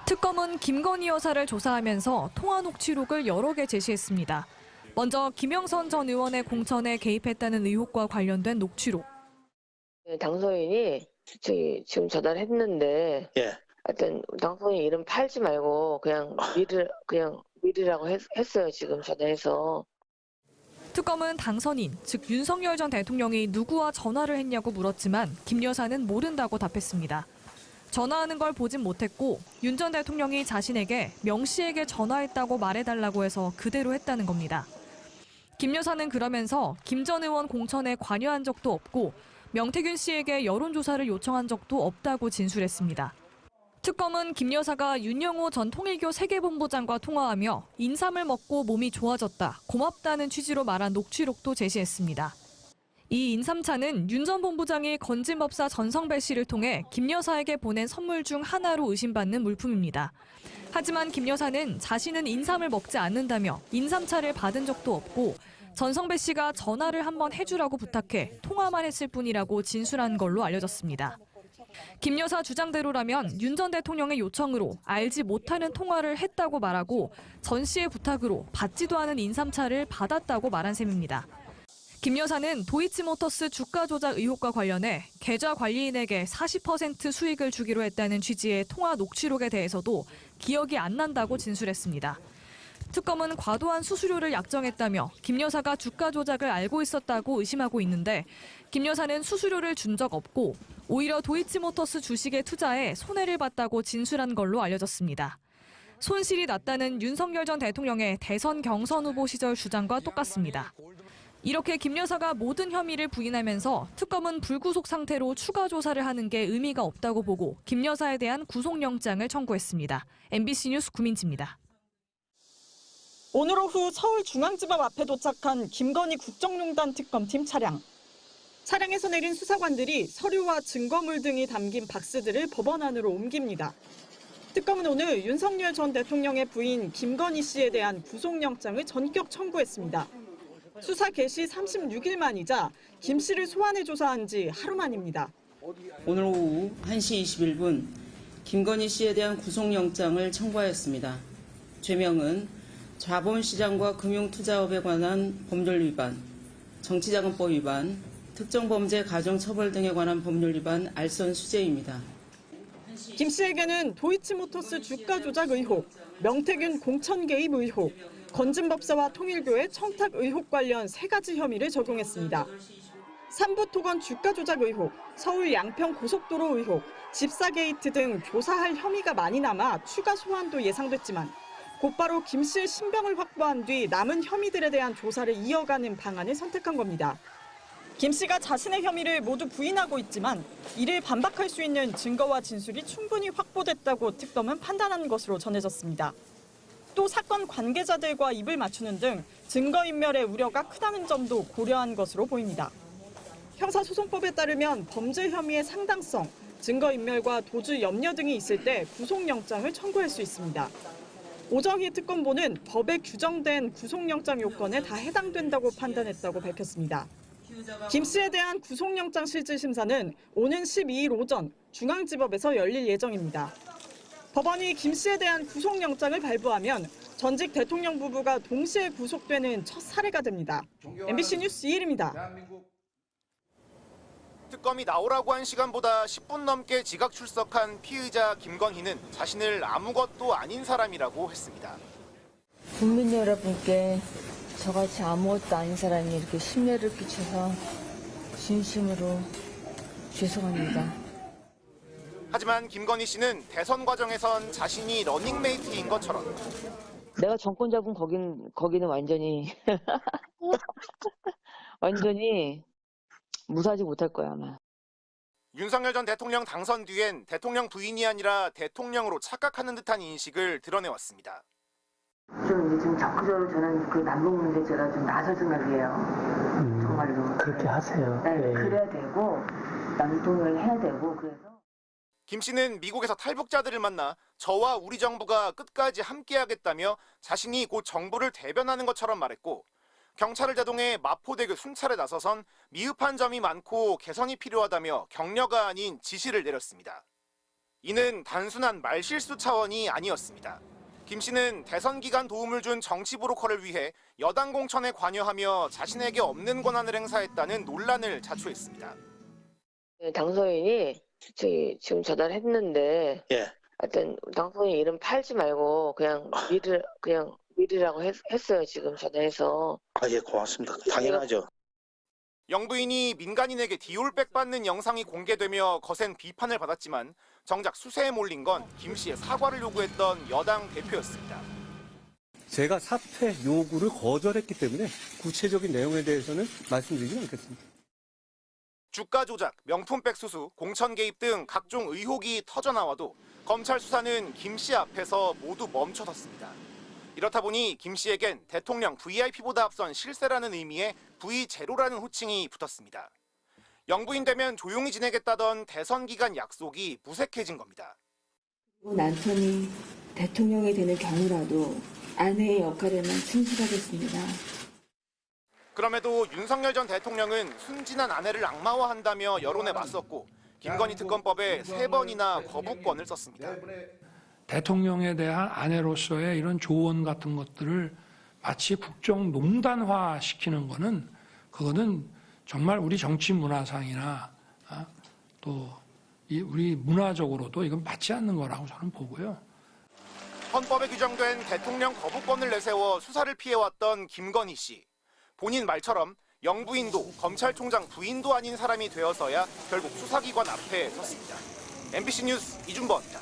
특검은 김건희 여사를 조사하면서 통화 녹취록을 여러 개 제시했습니다. 먼저 김영선 전 의원의 공천에 개입했다는 의혹과 관련된 녹취록. 당선인이 지금 전화를 했는데, 하여튼 당선인 이름 팔지 말고 그냥 미르라고 했어요. 지금 전화해서. 특검은 당선인, 즉 윤석열 전 대통령이 누구와 전화를 했냐고 물었지만 김 여사는 모른다고 답했습니다. 전화하는 걸 보진 못했고 윤 전 대통령이 자신에게 명 씨에게 전화했다고 말해달라고 해서 그대로 했다는 겁니다. 김 여사는 그러면서 김 전 의원 공천에 관여한 적도 없고 명태균 씨에게 여론조사를 요청한 적도 없다고 진술했습니다. 특검은 김 여사가 윤영호 전 통일교 세계본부장과 통화하며 인삼을 먹고 몸이 좋아졌다, 고맙다는 취지로 말한 녹취록도 제시했습니다. 이 인삼차는 윤 전 본부장이 건진법사 전성배 씨를 통해 김 여사에게 보낸 선물 중 하나로 의심받는 물품입니다. 하지만 김 여사는 자신은 인삼을 먹지 않는다며 인삼차를 받은 적도 없고 전성배 씨가 전화를 한번 해주라고 부탁해 통화만 했을 뿐이라고 진술한 걸로 알려졌습니다. 김 여사 주장대로라면 윤 전 대통령의 요청으로 알지 못하는 통화를 했다고 말하고 전 씨의 부탁으로 받지도 않은 인삼차를 받았다고 말한 셈입니다. 김 여사는 도이치모터스 주가 조작 의혹과 관련해 계좌 관리인에게 40% 수익을 주기로 했다는 취지의 통화 녹취록에 대해서도 기억이 안 난다고 진술했습니다. 특검은 과도한 수수료를 약정했다며 김 여사가 주가 조작을 알고 있었다고 의심하고 있는데 김 여사는 수수료를 준 적 없고 오히려 도이치모터스 주식에 투자해 손해를 봤다고 진술한 걸로 알려졌습니다. 손실이 났다는 윤석열 전 대통령의 대선 경선 후보 시절 주장과 똑같습니다. 이렇게 김 여사가 모든 혐의를 부인하면서 특검은 불구속 상태로 추가 조사를 하는 게 의미가 없다고 보고 김 여사에 대한 구속영장을 청구했습니다. MBC 뉴스 구민지입니다. 오늘 오후 서울중앙지법 앞에 도착한 김건희 국정농단 특검팀 차량. 차량에서 내린 수사관들이 서류와 증거물 등이 담긴 박스들을 법원 안으로 옮깁니다. 특검은 오늘 윤석열 전 대통령의 부인 김건희 씨에 대한 구속영장을 전격 청구했습니다. 수사 개시 36일 만이자 김 씨를 소환해 조사한 지 하루 만입니다. 오늘 오후 1시 21분 김건희 씨에 대한 구속영장을 청구하였습니다. 죄명은 자본시장과 금융투자업에 관한 법률 위반, 정치자금법 위반, 특정범죄 가중처벌 등에 관한 법률 위반 알선 수재입니다. 김 씨에게는 도이치모터스 주가 조작 의혹, 명태균 공천 개입 의혹, 건진법사와 통일교의 청탁 의혹 관련 3가지 혐의를 적용했습니다. 삼부토건 주가 조작 의혹, 서울 양평 고속도로 의혹, 집사 게이트 등 조사할 혐의가 많이 남아 추가 소환도 예상됐지만 곧바로 김 씨의 신병을 확보한 뒤 남은 혐의들에 대한 조사를 이어가는 방안을 선택한 겁니다. 김 씨가 자신의 혐의를 모두 부인하고 있지만 이를 반박할 수 있는 증거와 진술이 충분히 확보됐다고 특검은 판단한 것으로 전해졌습니다. 또 사건 관계자들과 입을 맞추는 등 증거인멸의 우려가 크다는 점도 고려한 것으로 보입니다. 형사소송법에 따르면 범죄 혐의의 상당성, 증거인멸과 도주 염려 등이 있을 때 구속영장을 청구할 수 있습니다. 오정희 특검보는 법에 규정된 구속영장 요건에 다 해당된다고 판단했다고 밝혔습니다. 김 씨에 대한 구속영장 실질심사는 오는 12일 오전 중앙지법에서 열릴 예정입니다. 법원이 김 씨에 대한 구속영장을 발부하면 전직 대통령 부부가 동시에 구속되는 첫 사례가 됩니다. MBC 뉴스 이일입니다. 특검이 나오라고 한 시간보다 10분 넘게 지각 출석한 피의자 김건희는 자신을 아무것도 아닌 사람이라고 했습니다. 국민 여러분께 저같이 아무것도 아닌 사람이 이렇게 심려를 끼쳐서 진심으로 죄송합니다. 하지만 김건희 씨는 대선 과정에선 자신이 러닝메이트인 것처럼 내가 정권 잡은 거기는 완전히 무사하지 못할 거야 아마. 윤석열 전 대통령 당선 뒤엔 대통령 부인이 아니라 대통령으로 착각하는 듯한 인식을 드러내왔습니다. 좀 적극적으로 저는 그 남북 문제 제가 좀 나설 생각이에요. 정말로. 그렇게 하세요. 네, 그래야 되고 남북통일을 해야 되고 그래서. 김 씨는 미국에서 탈북자들을 만나 저와 우리 정부가 끝까지 함께하겠다며 자신이 곧 정부를 대변하는 것처럼 말했고 경찰을 대동해 마포대교 순찰에 나서선 미흡한 점이 많고 개선이 필요하다며 격려가 아닌 지시를 내렸습니다. 이는 단순한 말실수 차원이 아니었습니다. 김 씨는 대선 기간 도움을 준 정치 브로커를 위해 여당 공천에 관여하며 자신에게 없는 권한을 행사했다는 논란을 자초했습니다. 당선인이 지금 전화를 했는데 하여튼 당선인 이름 팔지 말고 그냥 미르라고 했어요. 지금 전화해서. 예, 고맙습니다. 당연하죠. 영부인이 민간인에게 디올백 받는 영상이 공개되며 거센 비판을 받았지만 정작 수세에 몰린 건 김 씨의 사과를 요구했던 여당 대표였습니다. 제가 사퇴 요구를 거절했기 때문에 구체적인 내용에 대해서는 말씀드리지 않겠습니다. 주가 조작, 명품백 수수, 공천 개입 등 각종 의혹이 터져나와도 검찰 수사는 김 씨 앞에서 모두 멈춰섰습니다. 이렇다 보니 김 씨에겐 대통령 VIP보다 앞선 실세라는 의미의 V0라는 호칭이 붙었습니다. 영부인 되면 조용히 지내겠다던 대선 기간 약속이 무색해진 겁니다. 남편이 대통령이 되는 경우라도 아내의 역할에만 충실하겠습니다. 그럼에도 윤석열 전 대통령은 순진한 아내를 악마화한다며 여론에 맞섰고 김건희 특검법에 3번이나 거부권을 썼습니다. 대통령에 대한 아내로서의 이런 조언 같은 것들을 마치 국정농단화 시키는 그거는 정말 우리 정치 문화상이나 또 우리 문화적으로도 이건 맞지 않는 거라고 저는 보고요. 헌법에 규정된 대통령 거부권을 내세워 수사를 피해왔던 김건희 씨. 본인 말처럼 영부인도 검찰총장 부인도 아닌 사람이 되어서야 결국 수사기관 앞에 섰습니다. MBC 뉴스 이준범입니다.